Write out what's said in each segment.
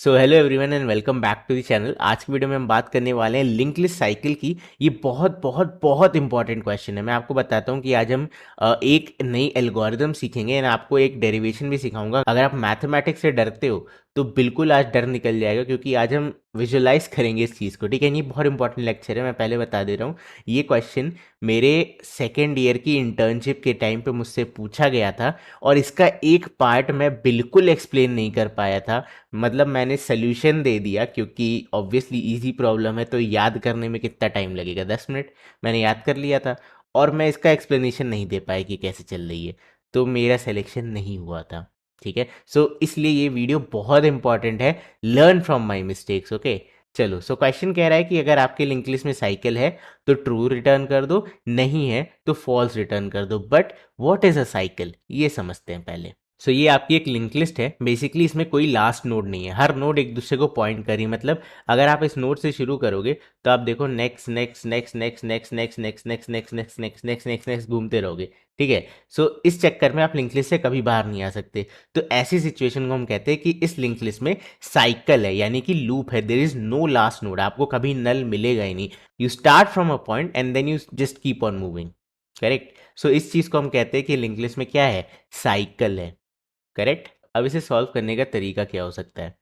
So hello everyone and welcome back to the channel. आज की video में हम बात करने वाले हैं लिंक लिस्ट साइकिल की। ये बहुत बहुत बहुत इंपॉर्टेंट क्वेश्चन है। मैं आपको बताता हूँ कि आज हम एक नई एल्गोरिदम सीखेंगे एंड आपको एक डेरिवेशन भी सिखाऊंगा। अगर आप मैथमेटिक्स से डरते हो तो बिल्कुल आज डर निकल जाएगा, क्योंकि आज हम विजुअलाइज करेंगे इस चीज़ को। ठीक है, ये बहुत इंपॉर्टेंट लेक्चर है, मैं पहले बता दे रहा हूँ। ये क्वेश्चन मेरे सेकेंड ईयर की इंटर्नशिप के टाइम पे मुझसे पूछा गया था और इसका एक पार्ट मैं बिल्कुल एक्सप्लेन नहीं कर पाया था। मतलब मैंने सोल्यूशन दे दिया, क्योंकि ऑब्वियसली इजी प्रॉब्लम है तो याद करने में कितना टाइम लगेगा, 10 मिनट मैंने याद कर लिया था। और मैं इसका एक्सप्लेनेशन नहीं दे पाया कि कैसे चल रही है, तो मेरा सिलेक्शन नहीं हुआ था। ठीक है, सो इसलिए ये वीडियो बहुत इंपॉर्टेंट है। Learn from my mistakes. Okay, चलो। सो क्वेश्चन कह रहा है कि अगर आपके लिंक लिस्ट में साइकिल है तो ट्रू रिटर्न कर दो, नहीं है तो फॉल्स रिटर्न कर दो। But what is a cycle, ये समझते हैं पहले। सो ये आपकी एक लिंक लिस्ट है। बेसिकली इसमें कोई लास्ट नोड नहीं है, हर नोड एक दूसरे को पॉइंट करी। मतलब अगर आप इस नोड से शुरू करोगे तो आप देखो next next next next next next next next next next next next next next घूमते रहोगे। ठीक है, सो इस चक्कर में आप लिंक लिस्ट से कभी बाहर नहीं आ सकते। तो ऐसी सिचुएशन को हम कहते हैं कि इस लिंक लिस्ट में साइकिल है, यानी कि लूप है। There is no last node, आपको कभी नल मिलेगा ही नहीं। You start from a point and then you just keep on moving. Correct. So इस चीज को हम कहते हैं कि लिंक लिस्ट में क्या है, साइकिल है। करेक्ट। अब इसे सॉल्व करने का तरीका क्या हो सकता है?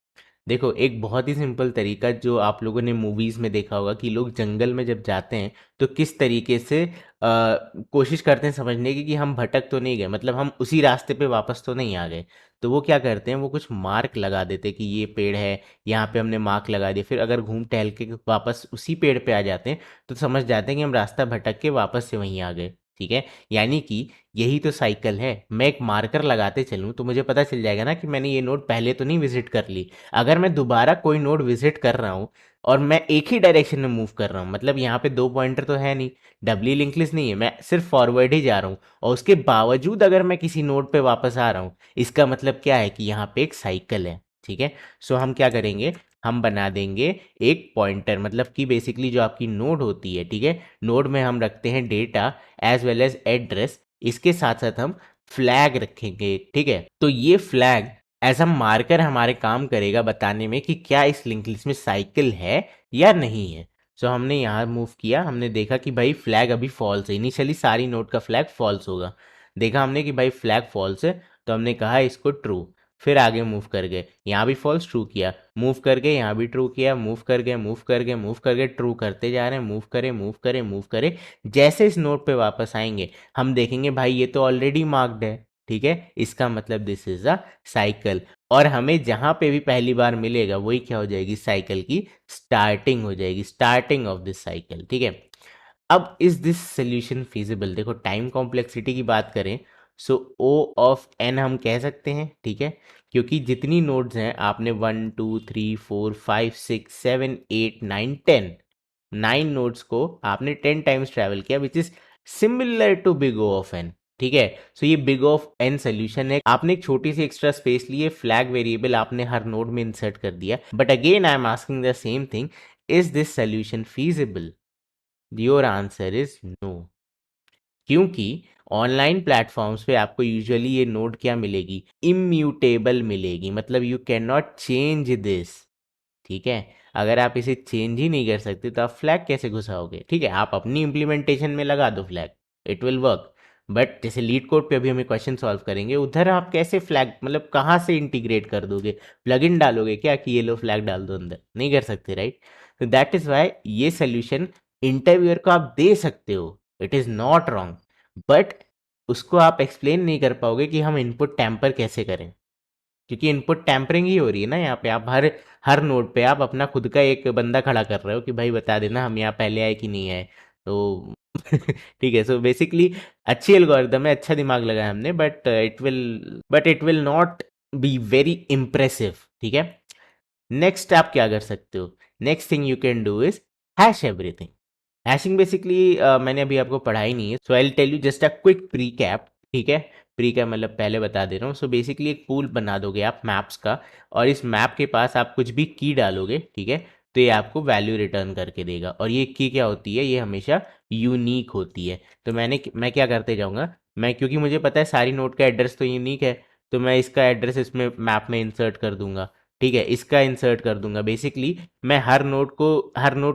देखो, एक बहुत ही सिंपल तरीका जो आप लोगों ने मूवीज में देखा होगा कि लोग जंगल में जब जाते हैं तो किस तरीके से कोशिश करते हैं समझने की कि हम भटक तो नहीं गए, मतलब हम उसी रास्ते पे वापस तो नहीं आ गए। तो वो क्या करते हैं, वो कुछ मार्क लगा देते हैं कि ये पेड़ है, यहाँ पे हमने मार्क लगा दिया। फिर अगर घूम टहल के वापस उसी पेड़ पे आ जाते हैं तो समझ जाते हैं कि हम रास्ता भटक के वापस से वहीं आ गए। ठीक है, यानी कि यही तो साइकिल है। मैं एक मार्कर लगाते चलूँ तो मुझे पता चल जाएगा ना कि मैंने ये नोड पहले तो नहीं विजिट कर ली। अगर मैं दोबारा कोई नोड विजिट कर रहा हूँ और मैं एक ही डायरेक्शन में मूव कर रहा हूँ, मतलब यहाँ पे दो पॉइंटर तो है नहीं, डबली लिंक लिस्ट नहीं है, मैं सिर्फ फॉरवर्ड ही जा रहा हूँ, और उसके बावजूद अगर मैं किसी नोड पे वापस आ रहा हूँ, इसका मतलब क्या है कि यहाँ पे एक साइकिल है। ठीक है, सो हम क्या करेंगे, हम बना देंगे एक पॉइंटर, मतलब कि बेसिकली जो आपकी नोड होती है, ठीक है, नोड में हम रखते हैं data as well as address. इसके साथ साथ हम फ्लैग रखेंगे। ठीक है, तो ये फ्लैग एज अ मार्कर हमारे काम करेगा बताने में कि क्या इस लिंक लिस्ट में साइकिल है या नहीं है। सो हमने यहाँ मूव किया, हमने देखा कि भाई फ्लैग अभी फॉल्स है। इनिशियली सारी नोड का फ्लैग फॉल्स होगा, देखा हमने कि भाई फ्लैग फॉल्स है, तो हमने कहा इसको ट्रू। फिर आगे मूव कर गए, यहाँ भी फॉल्स, ट्रू किया, मूव कर गए, यहाँ भी ट्रू किया, मूव कर गए मूव कर गए मूव कर गए, ट्रू करते जा रहे हैं, मूव करें मूव करें मूव करें। जैसे इस नोड पे वापस आएंगे हम देखेंगे भाई ये तो ऑलरेडी मार्क्ड है। ठीक है, इसका मतलब दिस इज अ साइकिल। और हमें जहां पे भी पहली बार मिलेगा वही क्या हो जाएगी, साइकिल की स्टार्टिंग हो जाएगी, स्टार्टिंग ऑफ दिस साइकिल। ठीक है, अब इज दिस सोल्यूशन फिजिबल? देखो, टाइम कॉम्प्लेक्सिटी की बात करें सो ओ ऑफ एन हम कह सकते हैं। ठीक है, क्योंकि जितनी नोड्स हैं, आपने 1 2 3 4 5 6 7 8 9 10 9 नोड्स को आपने 10 टाइम्स ट्रैवल किया, which is similar to big O of N. ठीक है, सो ये बिग ऑफ एन सोल्यूशन है। आपने एक छोटी सी एक्स्ट्रा स्पेस ली है, फ्लैग वेरिएबल आपने हर नोड में इंसर्ट कर दिया। But again I am asking the same thing, is this solution feasible? Your answer is no, क्योंकि ऑनलाइन प्लेटफॉर्म्स पे आपको यूजुअली ये नोड क्या मिलेगी, इम्यूटेबल मिलेगी, मतलब you can not change this. ठीक है, अगर आप इसे चेंज ही नहीं कर सकते तो आप फ्लैग कैसे घुसाओगे? ठीक है, आप अपनी इम्प्लीमेंटेशन में लगा दो flag, it will work. But जैसे लीड कोड पे अभी हमें क्वेश्चन सॉल्व करेंगे, उधर आप कैसे फ्लैग, मतलब कहाँ से इंटीग्रेट कर दोगे? प्लगइन डालोगे क्या कि ये लो फ्लैग डाल दो अंदर? नहीं कर सकते, राइट? तो दैट इज वाई ये सोल्यूशन इंटरव्यूअर को आप दे सकते हो, it is not wrong. But उसको आप एक्सप्लेन नहीं कर पाओगे कि हम इनपुट टैंपर कैसे करें, क्योंकि इनपुट टैंपरिंग ही हो रही है ना यहाँ पे। आप हर हर नोड पे आप अपना खुद का एक बंदा खड़ा कर रहे हो कि भाई बता देना हम यहाँ पहले आए कि नहीं आए। तो ठीक है, सो बेसिकली अच्छी एल्गोरिदम है, अच्छा दिमाग लगाया हमने, but it will not be very impressive. ठीक है, नेक्स्ट आप क्या कर सकते हो, next thing you can do is hash everything. Hashing basically मैंने अभी आपको पढ़ाई नहीं है, so I will tell you just a quick precap. ठीक है, प्री कैप मतलब पहले बता दे रहा हूँ। सो बेसिकली एक पूल बना दोगे आप मैप्स का, और इस मैप के पास आप कुछ भी की डालोगे, ठीक है, तो ये आपको वैल्यू रिटर्न करके देगा। और ये की क्या होती है, ये हमेशा यूनिक होती है। तो मैं क्या करते जाऊँगा, मैं क्योंकि मुझे पता है सारी नोड का एड्रेस तो यूनिक है, तो मैं इसका एड्रेस इसमें मैप में इंसर्ट कर दूंगा। ठीक है, इसका इंसर्ट कर दूंगा। बेसिकली मैं हर नोड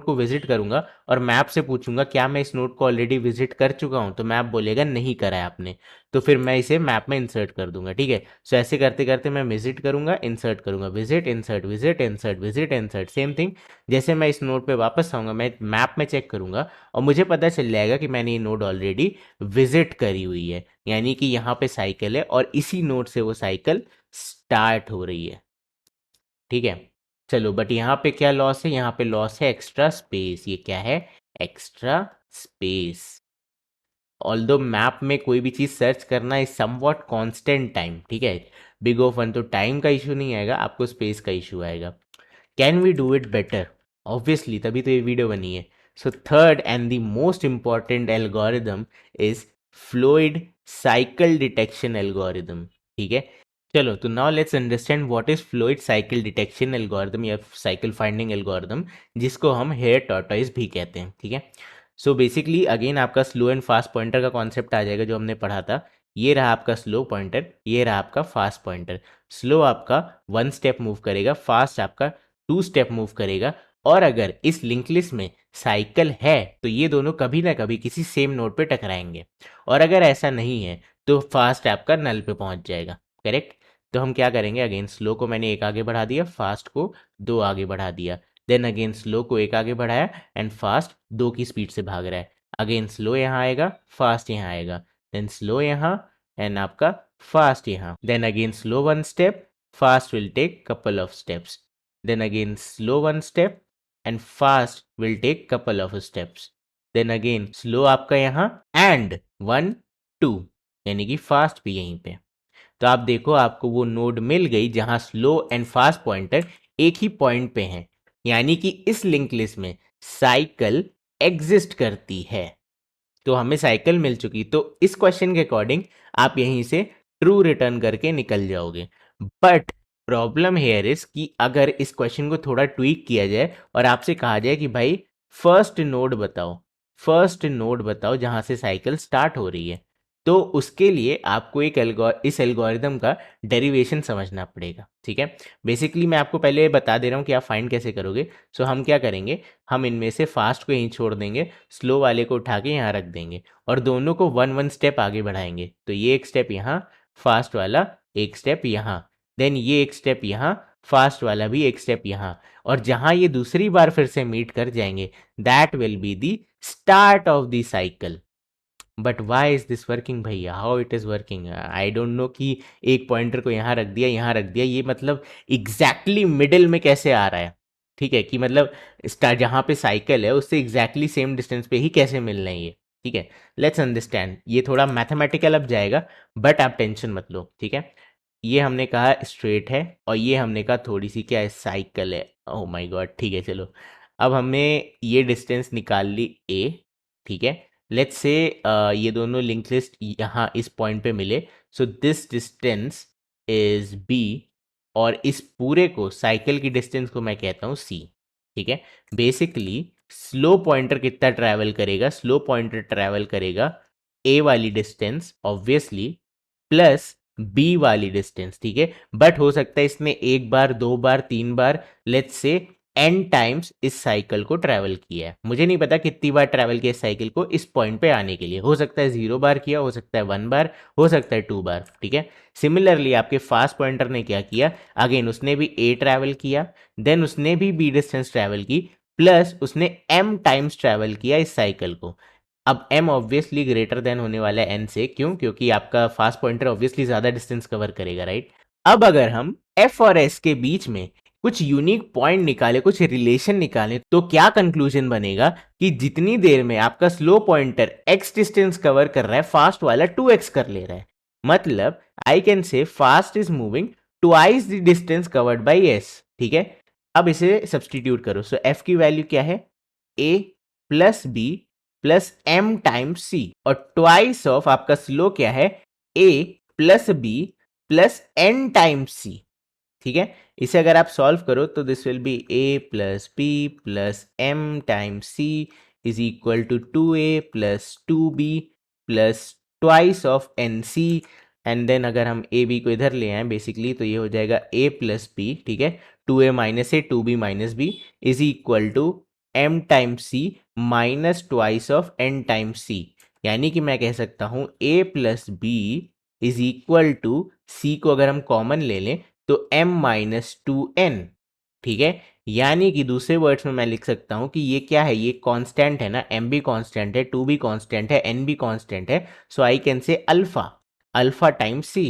को विजिट करूंगा और मैप से पूछूंगा क्या मैं इस नोड को ऑलरेडी विजिट कर चुका हूं, तो मैप बोलेगा नहीं करा है आपने, तो फिर मैं इसे मैप में इंसर्ट कर दूंगा। ठीक है, सो ऐसे करते करते मैं विजिट करूंगा, इंसर्ट करूंगा, visit insert visit insert visit insert, same thing. जैसे मैं इस नोड पे वापस आऊंगा, मैं मैप में चेक करूंगा और मुझे पता चल जाएगा कि मैंने ये नोड ऑलरेडी विजिट करी हुई है, यानी कि यहाँ पे साइकिल है और इसी नोड से वो साइकिल स्टार्ट हो रही है। ठीक है, चलो, बट यहाँ पे क्या लॉस है, यहाँ पे लॉस है एक्स्ट्रा स्पेस। ये क्या है, एक्स्ट्रा स्पेस। ऑल्दो मैप में कोई भी चीज़ सर्च करना इज समवॉट कांस्टेंट टाइम। ठीक है, बिग ऑफ वन तो टाइम का इशू नहीं आएगा, आपको स्पेस का इशू आएगा। Can we do it better, obviously, तभी तो ये वीडियो बनी है। So third and the most important algorithm is Floyd cycle detection algorithm. ठीक है, चलो, तो now let's understand what is Floyd cycle detection algorithm या साइकिल फाइंडिंग एल्गोरिदम, जिसको हम हेयर टॉर्टोइज भी कहते हैं। ठीक है, सो बेसिकली अगेन आपका स्लो एंड फास्ट पॉइंटर का कॉन्सेप्ट आ जाएगा जो हमने पढ़ा था। ये रहा आपका स्लो पॉइंटर, ये रहा आपका फास्ट पॉइंटर। स्लो आपका 1 स्टेप मूव करेगा, फास्ट आपका 2 स्टेप मूव करेगा। और अगर इस लिंक लिस्ट में साइकिल है तो ये दोनों कभी ना कभी किसी सेम नोड पे टकराएंगे, और अगर ऐसा नहीं है तो फास्ट आपका नल पे पहुंच जाएगा। करेक्ट, तो हम क्या करेंगे, अगेन स्लो को मैंने एक आगे बढ़ा दिया, फास्ट को 2 आगे बढ़ा दिया। देन अगेन स्लो को एक आगे बढ़ाया एंड फास्ट 2 की स्पीड से भाग रहा है। अगेन स्लो यहाँ आएगा, फास्ट यहाँ आएगा, देन स्लो यहाँ एंड आपका फास्ट यहाँ। Then again slow 1 step, fast will take couple of steps. Then again slow 1 step and fast will take couple of steps. Then again slow आपका यहाँ and 1 2, यानी कि फास्ट भी यहीं पे। तो आप देखो आपको वो नोड मिल गई जहां स्लो एंड फास्ट पॉइंटर एक ही पॉइंट पे हैं, यानी कि इस लिंक लिस्ट में साइकिल एग्जिस्ट करती है। तो हमें साइकिल मिल चुकी, तो इस क्वेश्चन के अकॉर्डिंग आप यहीं से ट्रू रिटर्न करके निकल जाओगे। बट प्रॉब्लम हेयर इज कि अगर इस क्वेश्चन को थोड़ा ट्वीक किया जाए और आपसे कहा जाए कि भाई फर्स्ट नोड बताओ, फर्स्ट नोड बताओ जहां से साइकिल स्टार्ट हो रही है, तो उसके लिए आपको इस एल्गोरिदम का डेरिवेशन समझना पड़ेगा। ठीक है, बेसिकली मैं आपको पहले बता दे रहा हूँ कि आप फाइंड कैसे करोगे। सो हम क्या करेंगे, हम इनमें से फास्ट को यहीं छोड़ देंगे, स्लो वाले को उठा के यहाँ रख देंगे और दोनों को 1 1 स्टेप आगे बढ़ाएंगे। तो ये एक स्टेप यहाँ, फास्ट वाला एक स्टेप यहाँ, देन ये एक स्टेप यहाँ, फास्ट वाला भी एक स्टेप यहाँ, और जहाँ ये दूसरी बार फिर से मीट कर जाएंगे that will be the start of the cycle. But why is this working भैया, how it is working, I don't know कि एक पॉइंटर को यहाँ रख दिया, यहाँ रख दिया, ये मतलब एग्जैक्टली मिडिल में कैसे आ रहा है। ठीक है, कि मतलब स्टार जहाँ पे साइकिल है उससे एग्जैक्टली सेम डिस्टेंस पे ही कैसे मिल रही है। ठीक है, लेट्स अंडरस्टैंड, ये थोड़ा मैथमेटिकल अब जाएगा, बट आप टेंशन मत लो। ठीक है, ये हमने कहा स्ट्रेट है और ये हमने कहा थोड़ी सी क्या है, साइकिल है। ओह माय गॉड, ठीक है, चलो, अब हमने ये डिस्टेंस निकाल ली ए। ठीक है, लेट्स से ये दोनों लिंक लिस्ट यहाँ इस पॉइंट पे मिले, so this distance is B, और इस पूरे को साइकिल की डिस्टेंस को मैं कहता हूँ सी। ठीक है, बेसिकली स्लो पॉइंटर कितना ट्रैवल करेगा, स्लो पॉइंटर ट्रैवल करेगा ए वाली डिस्टेंस ऑब्वियसली प्लस बी वाली डिस्टेंस। ठीक है, बट हो सकता है इसने एक बार, 2 बार, 3 बार, लेट्स से एन टाइम्स इस साइकिल को ट्रैवल किया है। मुझे नहीं पता कितनी बार ट्रैवल किया इस साइकिल को इस पॉइंट पे आने के लिए, हो सकता है 0 बार किया, हो सकता है 1 बार, हो सकता है 2 बार। ठीक है, सिमिलरली आपके फास्ट पॉइंटर ने क्या किया, अगेन उसने भी ए ट्रैवल किया, देन उसने भी बी डिस्टेंस ट्रैवल की, प्लस उसने एम टाइम्स ट्रैवल किया इस साइकिल को। अब m ऑब्वियसली ग्रेटर देन होने वाला है n से, क्यों, क्योंकि आपका फास्ट पॉइंटर ऑब्वियसली ज्यादा डिस्टेंस कवर करेगा, राइट। अब अगर हम f और s के बीच में कुछ यूनिक पॉइंट निकाले, कुछ रिलेशन निकालें, तो क्या कंक्लूजन बनेगा कि जितनी देर में आपका slow pointer x distance cover कर रहा है, फास्ट वाला 2x कर ले रहा है। मतलब आई कैन से fast is moving twice the distance covered by s। ठीक है, अब इसे सब्सटीट्यूट करो, सो f की वैल्यू क्या है, a plus b plus m times c, और ट्वाइस ऑफ आपका स्लो क्या है, a plus b plus n times c. ठीक है, इसे अगर आप सॉल्व करो तो this will be a plus b plus m times c is equal to 2a plus 2b plus twice of n c and then अगर हम ए बी को इधर ले आए बेसिकली तो ये हो जाएगा ए प्लस बी, ठीक है, 2a - a 2b - b is equal to m times c minus twice of n times c. यानी कि मैं कह सकता हूं a plus b is equal to c को अगर हम कॉमन ले लें तो m - 2n, ठीक है। यानी कि दूसरे वर्ड्स में मैं लिख सकता हूं कि ये क्या है, ये कांस्टेंट है ना, m भी कांस्टेंट है, 2 भी कांस्टेंट है, n भी कांस्टेंट है, so I can say alpha, alpha times c,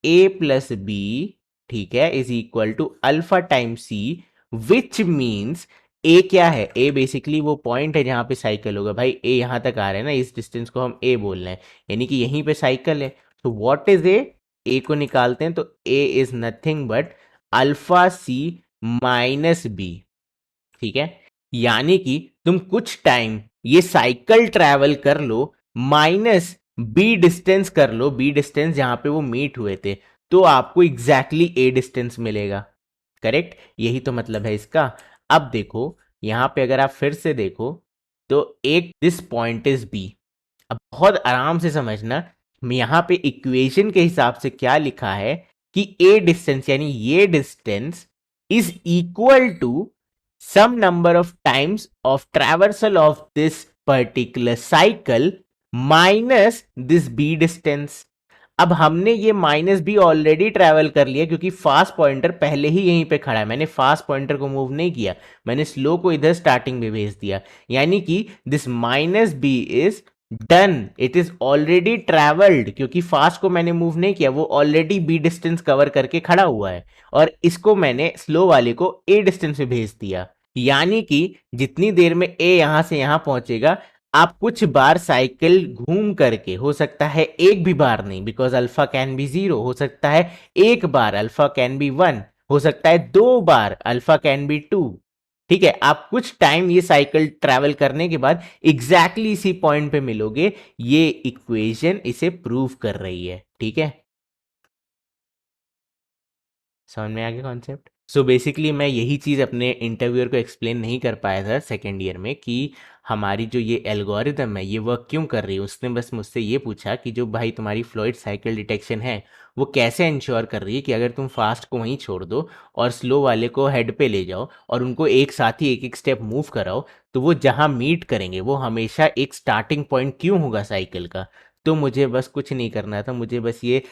a plus b, ठीक है, is equal to alpha times c, which means a क्या है, ए बेसिकली वो पॉइंट है जहां पे साइकिल होगा। भाई ए यहां तक आ रहा है ना, इस डिस्टेंस को हम ए बोल रहे हैं, यानी कि यहीं पे साइकिल है। तो व्हाट इज ए को निकालते हैं तो a is nothing but alpha c minus b, ठीक है। यानी कि तुम कुछ टाइम ये साइकिल ट्रैवल कर लो, माइनस बी डिस्टेंस कर लो, बी डिस्टेंस जहां पे वो मीट हुए थे, तो आपको एग्जैक्टली ए डिस्टेंस मिलेगा, करेक्ट। यही तो मतलब है इसका। अब देखो यहां पे अगर आप फिर से देखो तो एक दिस पॉइंट इज बी। अब बहुत आराम से समझना, यहां पे इक्वेशन के हिसाब से क्या लिखा है कि ए डिस्टेंस यानी ये distance is equal to some number of times of traversal of this particular cycle minus this b distance। अब हमने ये माइनस भी ऑलरेडी ट्रैवल कर लिया क्योंकि फास्ट पॉइंटर पहले ही यहीं पे खड़ा है, मैंने फास्ट पॉइंटर को मूव नहीं किया, मैंने स्लो को इधर स्टार्टिंग में भेज दिया। यानी कि this minus B is done, it is already travelled, क्योंकि फास्ट को मैंने मूव नहीं किया, वो ऑलरेडी बी डिस्टेंस कवर करके खड़ा हुआ है, और इसको मैंने स्लो वाले को ए डिस्टेंस में भेज दिया। यानी कि जितनी देर में ए यहां से यहां पहुंचेगा, आप कुछ बार साइकिल घूम करके, हो सकता है एक भी बार नहीं, बिकॉज अल्फा कैन बी 0, हो सकता है एक बार, अल्फा कैन बी 1, हो सकता है 2 बार, अल्फा कैन बी 2, ठीक है। आप कुछ टाइम ये साइकिल ट्रैवल करने के बाद एग्जैक्टली इसी पॉइंट पे मिलोगे। ये इक्वेशन इसे प्रूव कर रही है, ठीक है। समझ में आ गया कॉन्सेप्ट। सो बेसिकली मैं यही चीज़ अपने इंटरव्यूअर को एक्सप्लेन नहीं कर पाया था सेकेंड ईयर में कि हमारी जो ये एल्गोरिदम है ये वर्क क्यों कर रही है। उसने बस मुझसे ये पूछा कि जो भाई तुम्हारी फ्लॉयड साइकिल डिटेक्शन है वो कैसे इंश्योर कर रही है कि अगर तुम फास्ट को वहीं छोड़ दो और स्लो वाले को हेड पे ले जाओ और उनको एक साथ ही एक एक स्टेप मूव कराओ, तो वो जहाँ मीट करेंगे वो हमेशा एक स्टार्टिंग पॉइंट क्यों होगा साइकिल का। तो मुझे बस कुछ नहीं करना था, मुझे बस ये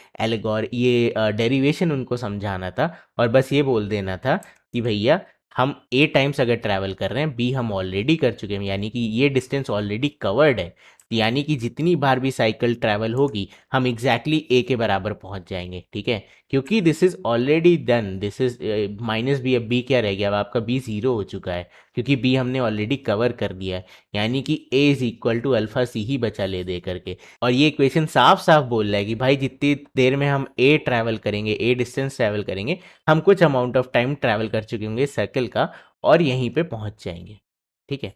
डेरिवेशन उनको समझाना था और बस ये बोल देना था कि भैया हम ए टाइम्स अगर ट्रैवल कर रहे हैं, बी हम ऑलरेडी कर चुके हैं, यानी कि ये डिस्टेंस ऑलरेडी कवर्ड है, यानी कि जितनी बार भी साइकिल ट्रैवल होगी हम एग्जैक्टली ए के बराबर पहुंच जाएंगे, ठीक है। क्योंकि this is already done, this is minus B, अब बी क्या रह गया, अब आपका बी 0 हो चुका है क्योंकि बी हमने ऑलरेडी कवर कर दिया है। यानी कि ए इज इक्वल टू अल्फा सी ही बचा ले दे करके। और ये इक्वेशन साफ साफ बोल रहा है कि भाई जितनी देर में हम ए ट्रैवल करेंगे, ए डिस्टेंस ट्रैवल करेंगे, हम कुछ अमाउंट ऑफ टाइम ट्रैवल कर चुके होंगे सर्कल का और यहीं पे पहुंच जाएंगे, ठीक है।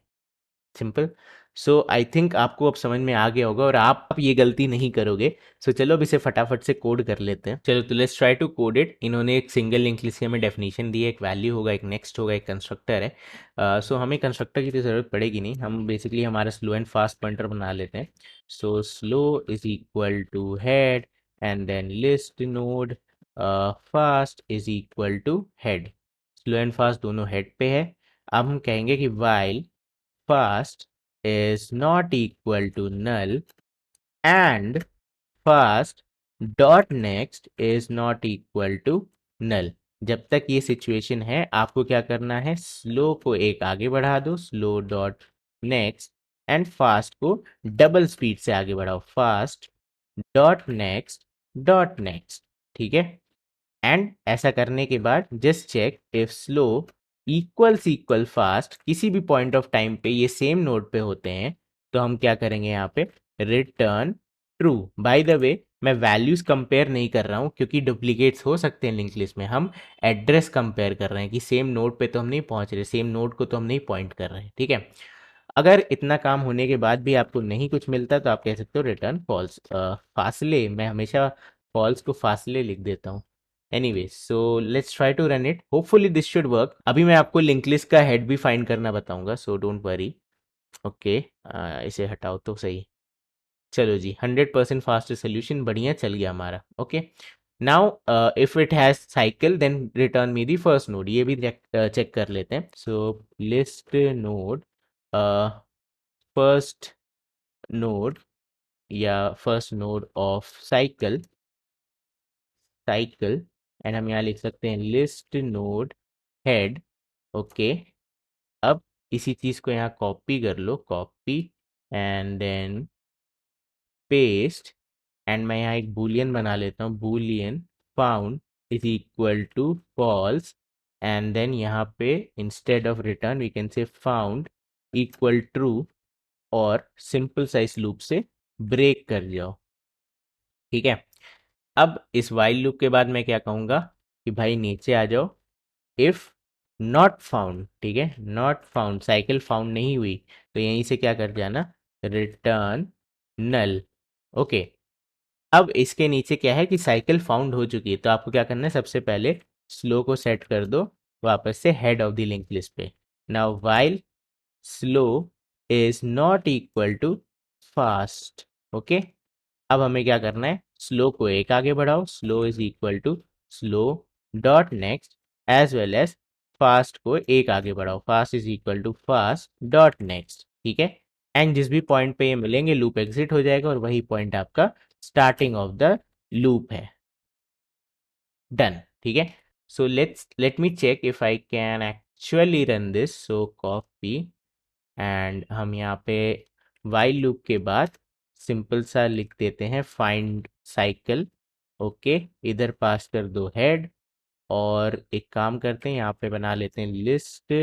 सिंपल। सो आई थिंक आपको अब समझ में आ गया होगा और आप ये गलती नहीं करोगे। सो चलो अब इसे फटाफट से कोड कर लेते हैं। चलो तो let's try to code it. इन्होंने एक सिंगल लिंक लिस्ट की हमें डेफिनेशन दी है, एक वैल्यू होगा, एक नेक्स्ट होगा, एक कंस्ट्रक्टर है। सो हमें कंस्ट्रक्टर की तो ज़रूरत पड़ेगी नहीं, हम बेसिकली हमारा स्लो एंड फास्ट पॉइंटर बना लेते हैं। So slow is equal to head and then list node, fast is equal to head. Slow and fast दोनों हेड पे है। अब हम कहेंगे कि while fast is not equal to null and fast dot next is not equal to null। जब तक ये सिचुएशन है आपको क्या करना है, स्लो को एक आगे बढ़ा दो, slow dot next, and fast को डबल स्पीड से आगे बढ़ाओ, फास्ट डॉट नेक्स्ट, ठीक है। एंड ऐसा करने के बाद just check if slow equal fast किसी भी पॉइंट ऑफ टाइम पे ये सेम नोड पे होते हैं, तो हम क्या करेंगे यहाँ पे, return true. By the way मैं वैल्यूज कंपेयर नहीं कर रहा हूँ क्योंकि डुप्लीकेट्स हो सकते हैं लिंक लिस्ट में, हम एड्रेस कंपेयर कर रहे हैं कि सेम नोड पे तो हम नहीं पहुंच रहे, सेम नोड को तो हम नहीं पॉइंट कर रहे हैं, ठीक है। अगर इतना काम होने के बाद भी आपको नहीं कुछ मिलता तो आप कह सकते हो रिटर्न फॉल्स। फासले, मैं हमेशा फॉल्स को फासले लिख देता हूँ। Anyway so let's try to run it, hopefully this should work. अभी मैं आपको लिंक लिस्ट का हेड भी फाइंड करना बताऊंगा, सो डोंट वरी। ओके, इसे हटाओ तो सही। चलो जी 100% फास्ट सोल्यूशन, बढ़िया चल गया हमारा। Okay, now if it has cycle then return me the first node, ये भी चेक कर लेते हैं। So list node first node या first node of cycle, cycle, and हम यहाँ लिख सकते हैं लिस्ट नोड हेड। ओके, अब इसी चीज़ को यहाँ कॉपी कर लो, copy and then paste, and मैं यहाँ एक बूलियन बना लेता हूँ, boolean found is equal to false, and then यहाँ पे instead of return we can say found equal true, और सिंपल सा इस लूप से ब्रेक कर जाओ। ठीक है, अब इस वाइल लूप के बाद मैं क्या कहूँगा कि भाई नीचे आ जाओ, इफ नॉट फाउंड, ठीक है, नॉट फाउंड, साइकिल फाउंड नहीं हुई, तो यहीं से क्या कर जाना, रिटर्न नल। ओके, अब इसके नीचे क्या है कि साइकिल फाउंड हो चुकी है, तो आपको क्या करना है, सबसे पहले स्लो को सेट कर दो वापस से head of the link list पे। Now while slow is not equal to fast. Okay, अब हमें क्या करना है, स्लो को एक आगे बढ़ाओ, slow is equal to slow dot next, as well as fast को एक आगे बढ़ाओ, fast is equal to fast dot next. ठीक है, एंड जिस भी पॉइंट पे ये मिलेंगे लूप एग्जिट हो जाएगा, और वही पॉइंट आपका स्टार्टिंग ऑफ द लूप है। डन, ठीक है। So let me check if I can actually run this. So copy, and हम यहाँ पे वाइल लूप के बाद सिंपल सा लिख देते हैं फाइंड साइकिल। ओके, इधर पास कर दो हेड, और एक काम करते हैं यहाँ पे बना लेते हैं list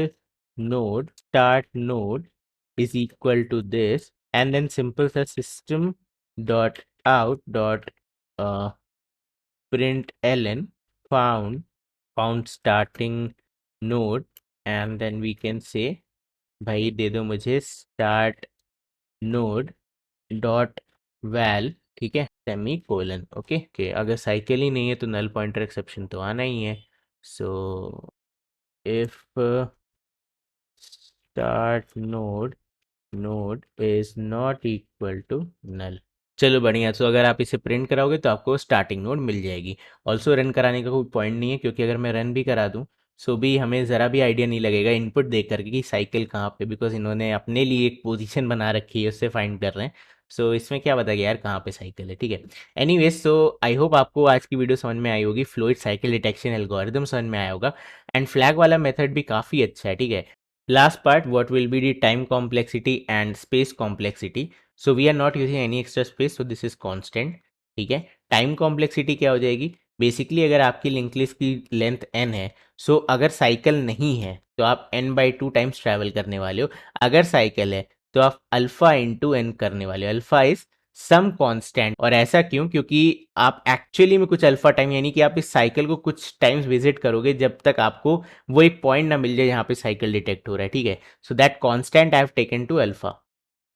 node start node is equal to this, and then simple सा system dot out dot println found starting node, and then we can say भाई दे दो मुझे स्टार्ट नोड डॉट वैल, ठीक है, सेमी कोलन। ओके के अगर cycle ही नहीं है तो नल पॉइंटर एक्सेप्शन तो आना ही है। So if start node is not equal to null. चलो बढ़िया, तो अगर आप इसे प्रिंट कराओगे तो आपको स्टार्टिंग नोड मिल जाएगी। ऑल्सो रन कराने का कोई पॉइंट नहीं है, क्योंकि अगर मैं रन भी करा दूँ सो भी हमें ज़रा भी आइडिया नहीं लगेगा इनपुट देख करके कि साइकिल कहाँ पे, बिकॉज इन्होंने अपने लिए एक पोजीशन बना रखी है, उससे फाइंड कर रहे हैं। सो इसमें क्या बताया यार कहाँ पे साइकिल है। ठीक है, एनीवेज, सो आई होप आपको आज की वीडियो समझ में आई होगी, फ्लोइड साइकिल डिटेक्शन एल्गोरिदम समझ में आया होगा, एंड फ्लैग वाला मेथड भी काफ़ी अच्छा है। ठीक है, last part, what will be the time complexity and space complexity? So we are not using any extra space, so this is constant। ठीक है, टाइम कॉम्प्लेक्सिटी क्या हो जाएगी, बेसिकली अगर आपकी लिंक लिस्ट की लेंथ n है, सो अगर साइकिल नहीं है तो आप n/2 टाइम्स ट्रैवल करने वाले हो, अगर साइकिल है तो आप अल्फा इंटू एन करने वाले हो, अल्फा इज सम कांस्टेंट। और ऐसा क्यों, क्योंकि आप एक्चुअली में कुछ अल्फा टाइम, यानी कि आप इस साइकिल को कुछ टाइम्स विजिट करोगे जब तक आपको वो एक पॉइंट ना मिल जाए जहाँ पे साइकिल डिटेक्ट हो रहा है। ठीक है, so that constant I have taken to alpha,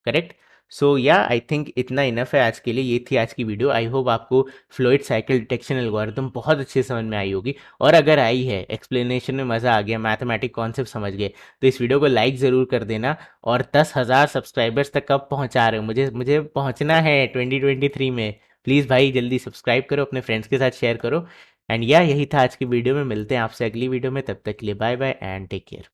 correct. So या आई थिंक इतना इनफ है आज के लिए, ये थी आज की वीडियो। आई होप आपको फ्लोइड साइकिल डिटेक्शन एल्गोरिथम बहुत अच्छे समझ में आई होगी, और अगर आई है, एक्सप्लेनेशन में मज़ा आ गया, मैथमेटिक कॉन्सेप्ट समझ गए, तो इस वीडियो को लाइक ज़रूर कर देना। और 10,000 सब्सक्राइबर्स तक कब पहुंचा रहे हो, मुझे मुझे पहुंचना है 2023 में। प्लीज़ भाई जल्दी सब्सक्राइब करो, अपने फ्रेंड्स के साथ शेयर करो, एंड या यही था आज की वीडियो में। मिलते हैं आपसे अगली वीडियो में, तब तक के लिए bye bye and take care.